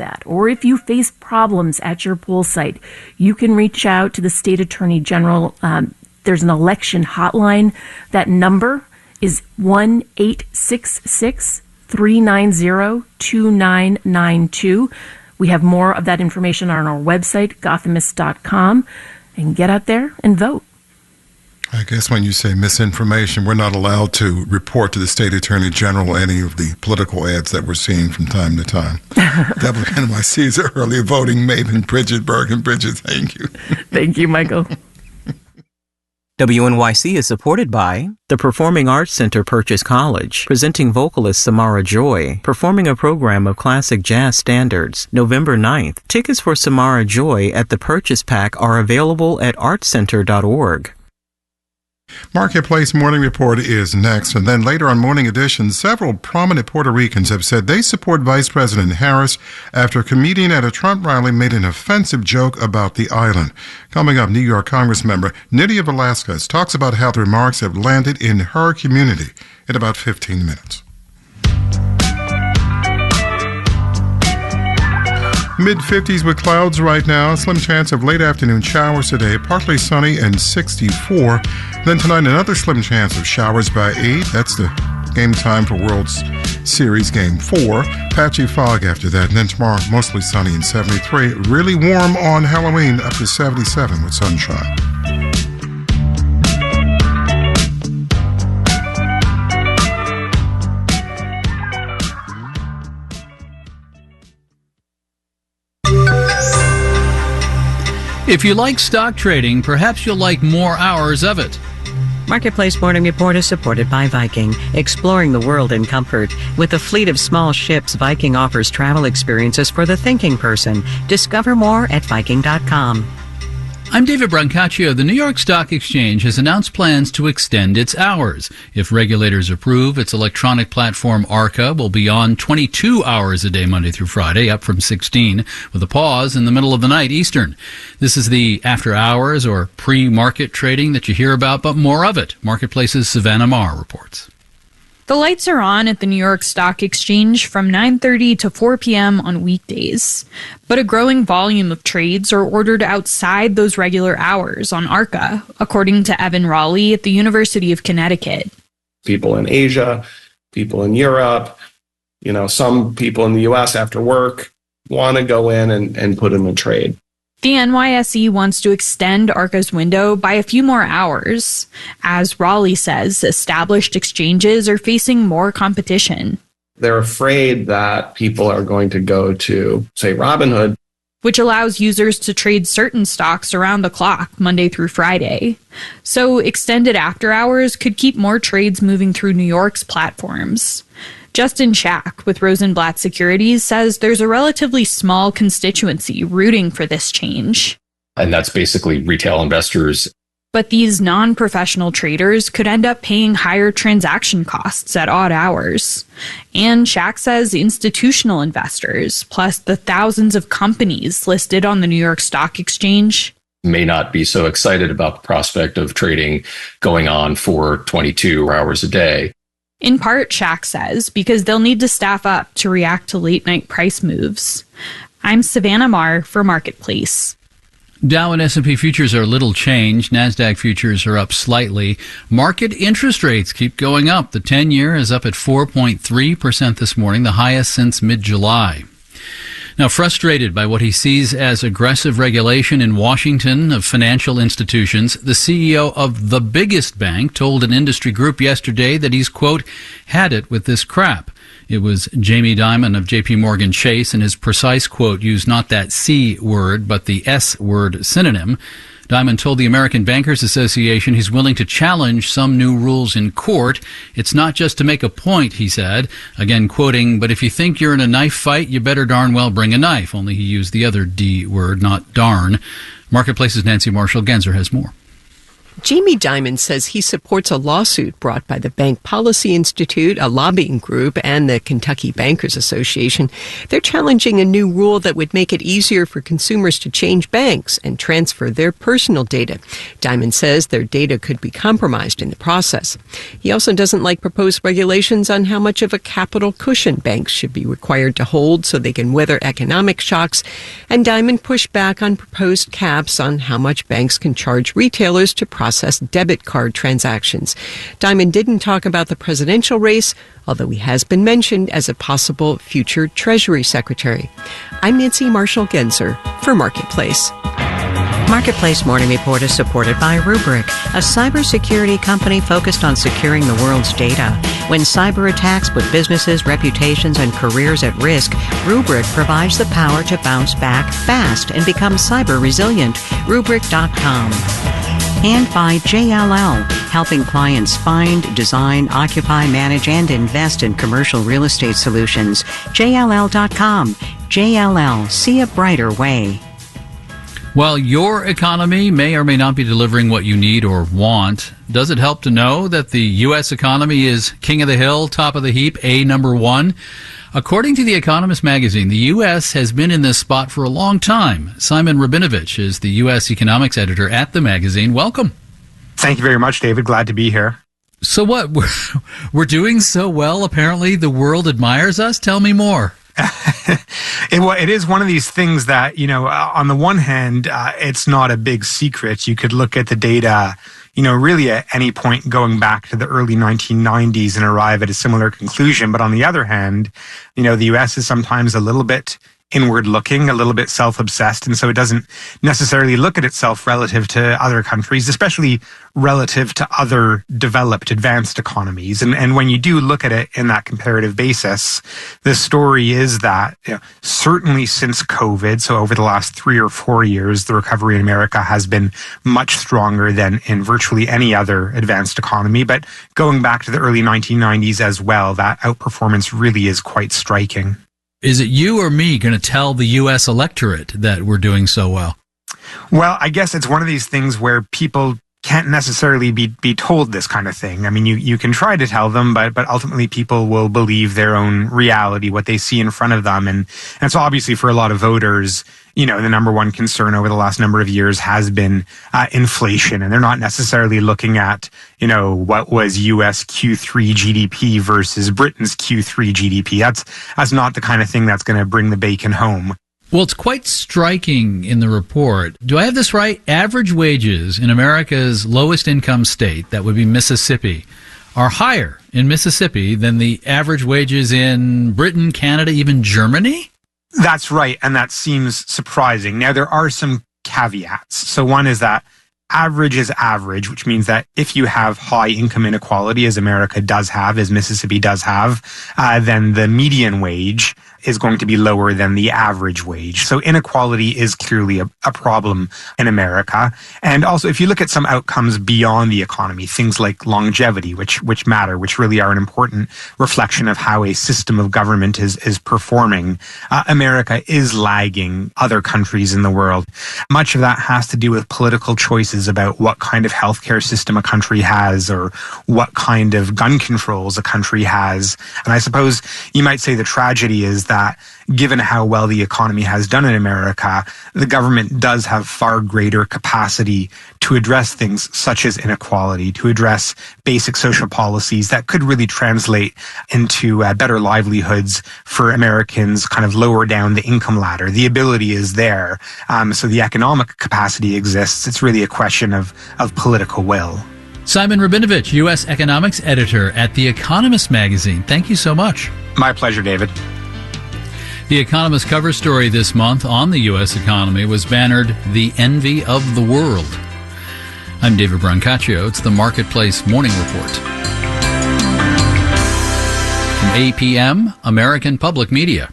that. Or if you face problems at your poll site, you can reach out to the state attorney general. There's an election hotline. That number is 1-866-390-2992. We have more of that information on our website, gothamist.com. And get out there and vote. I guess when you say misinformation, we're not allowed to report to the state attorney general any of the political ads that we're seeing from time to time. WNYC's early voting maven, Bridget Bergen. Bridget, thank you. Thank you, Michael. WNYC is supported by the Performing Arts Center Purchase College, presenting vocalist Samara Joy, performing a program of classic jazz standards, November 9th. Tickets for Samara Joy at the Purchase Pack are available at artscenter.org. Marketplace Morning Report is next, and then later on Morning Edition, several prominent Puerto Ricans have said they support Vice President Harris after a comedian at a Trump rally made an offensive joke about the island. Coming up, New York Congressmember Nydia Velázquez talks about how the remarks have landed in her community in about 15 minutes. Mid-50s with clouds right now. Slim chance of late afternoon showers today. Partly sunny and 64. Then tonight, another slim chance of showers by 8. That's the game time for World Series Game 4. Patchy fog after that. And then tomorrow, mostly sunny and 73. Really warm on Halloween, up to 77 with sunshine. If you like stock trading, perhaps you'll like more hours of it. Marketplace Morning Report is supported by Viking, exploring the world in comfort. With a fleet of small ships, Viking offers travel experiences for the thinking person. Discover more at Viking.com. I'm David Brancaccio. The New York Stock Exchange has announced plans to extend its hours. If regulators approve, its electronic platform ARCA will be on 22 hours a day Monday through Friday, up from 16, with a pause in the middle of the night Eastern. This is the after hours or pre-market trading that you hear about, but more of it. Marketplace's Savannah Marr reports. The lights are on at the New York Stock Exchange from 9:30 to 4 p.m. on weekdays. But a growing volume of trades are ordered outside those regular hours on ARCA, according to Evan Raleigh at the University of Connecticut. People in Asia, people in Europe, some people in the U.S. after work want to go in and put in a trade. The NYSE wants to extend ARCA's window by a few more hours. As Raleigh says, established exchanges are facing more competition. They're afraid that people are going to go to, say, Robinhood, which allows users to trade certain stocks around the clock, Monday through Friday. So extended after hours could keep more trades moving through New York's platforms. Justin Schack with Rosenblatt Securities says there's a relatively small constituency rooting for this change. And that's basically retail investors. But these non-professional traders could end up paying higher transaction costs at odd hours. And Schack says institutional investors, plus the thousands of companies listed on the New York Stock Exchange, may not be so excited about the prospect of trading going on for 22 hours a day. In part, Schack says, because they'll need to staff up to react to late-night price moves. I'm Savannah Marr for Marketplace. Dow and S&P futures are little changed. NASDAQ futures are up slightly. Market interest rates keep going up. The 10-year is up at 4.3% this morning, the highest since mid-July. Now, frustrated by what he sees as aggressive regulation in Washington of financial institutions, the CEO of the biggest bank told an industry group yesterday that he's, quote, had it with this crap. It was Jamie Dimon of J.P. Morgan Chase, and his precise quote used not that C word, but the S word synonym. Dimon told the American Bankers Association he's willing to challenge some new rules in court. It's not just to make a point, he said. Again, quoting, but if you think you're in a knife fight, you better darn well bring a knife. Only he used the other D word, not darn. Marketplace's Nancy Marshall Genzer has more. Jamie Dimon says he supports a lawsuit brought by the Bank Policy Institute, a lobbying group, and the Kentucky Bankers Association. They're challenging a new rule that would make it easier for consumers to change banks and transfer their personal data. Dimon says their data could be compromised in the process. He also doesn't like proposed regulations on how much of a capital cushion banks should be required to hold so they can weather economic shocks. And Dimon pushed back on proposed caps on how much banks can charge retailers to process debit card transactions. Dimon didn't talk about the presidential race, although he has been mentioned as a possible future Treasury Secretary. I'm Nancy Marshall-Genzer for Marketplace. Marketplace Morning Report is supported by Rubrik, a cybersecurity company focused on securing the world's data. When cyber attacks put businesses, reputations, and careers at risk, Rubrik provides the power to bounce back fast and become cyber resilient. Rubrik.com. And by JLL, helping clients find, design, occupy, manage, and invest in commercial real estate solutions. JLL.com. JLL, see a brighter way. While your economy may or may not be delivering what you need or want, does it help to know that the U.S. economy is king of the hill, top of the heap, number one? According to The Economist magazine, the U.S. has been in this spot for a long time. Simon Rabinovich is the U.S. economics editor at the magazine. Welcome. Thank you very much, David. Glad to be here. So what? We're doing so well, apparently. The world admires us? Tell me more. It is one of these things that, on the one hand, it's not a big secret. You could look at the data, really at any point going back to the early 1990s and arrive at a similar conclusion. But on the other hand, the U.S. is sometimes a little bit inward looking, a little bit self-obsessed. And so it doesn't necessarily look at itself relative to other countries, especially relative to other developed, advanced economies. And when you do look at it in that comparative basis, the story is that certainly since COVID, so over the last 3 or 4 years, the recovery in America has been much stronger than in virtually any other advanced economy. But going back to the early 1990s as well, that outperformance really is quite striking. Is it you or me going to tell the U.S. electorate that we're doing so well? Well, I guess it's one of these things where people can't necessarily be told this kind of thing. I mean, you can try to tell them, but ultimately people will believe their own reality, what they see in front of them. And so obviously for a lot of voters, the number one concern over the last number of years has been inflation. And they're not necessarily looking at, what was US Q3 GDP versus Britain's Q3 GDP. That's not the kind of thing that's going to bring the bacon home. Well, it's quite striking in the report. Do I have this right? Average wages in America's lowest income state, that would be Mississippi, are higher in Mississippi than the average wages in Britain, Canada, even Germany? That's right, and that seems surprising. Now, there are some caveats. So one is that average is average, which means that if you have high income inequality, as America does have, as Mississippi does have, then the median wage is going to be lower than the average wage. So inequality is clearly a problem in America. And also, if you look at some outcomes beyond the economy, things like longevity, which matter, which really are an important reflection of how a system of government is performing, America is lagging other countries in the world. Much of that has to do with political choices about what kind of healthcare system a country has or what kind of gun controls a country has. And I suppose you might say the tragedy is that given how well the economy has done in America, the government does have far greater capacity to address things such as inequality, to address basic social policies that could really translate into better livelihoods for Americans kind of lower down the income ladder. The ability is there. So the economic capacity exists. It's really a question of political will. Simon Rabinovich, U.S. economics editor at The Economist magazine. Thank you so much. My pleasure, David. The Economist cover story this month on the U.S. economy was bannered "The Envy of the World." I'm David Brancaccio. It's the Marketplace Morning Report. From APM, American Public Media.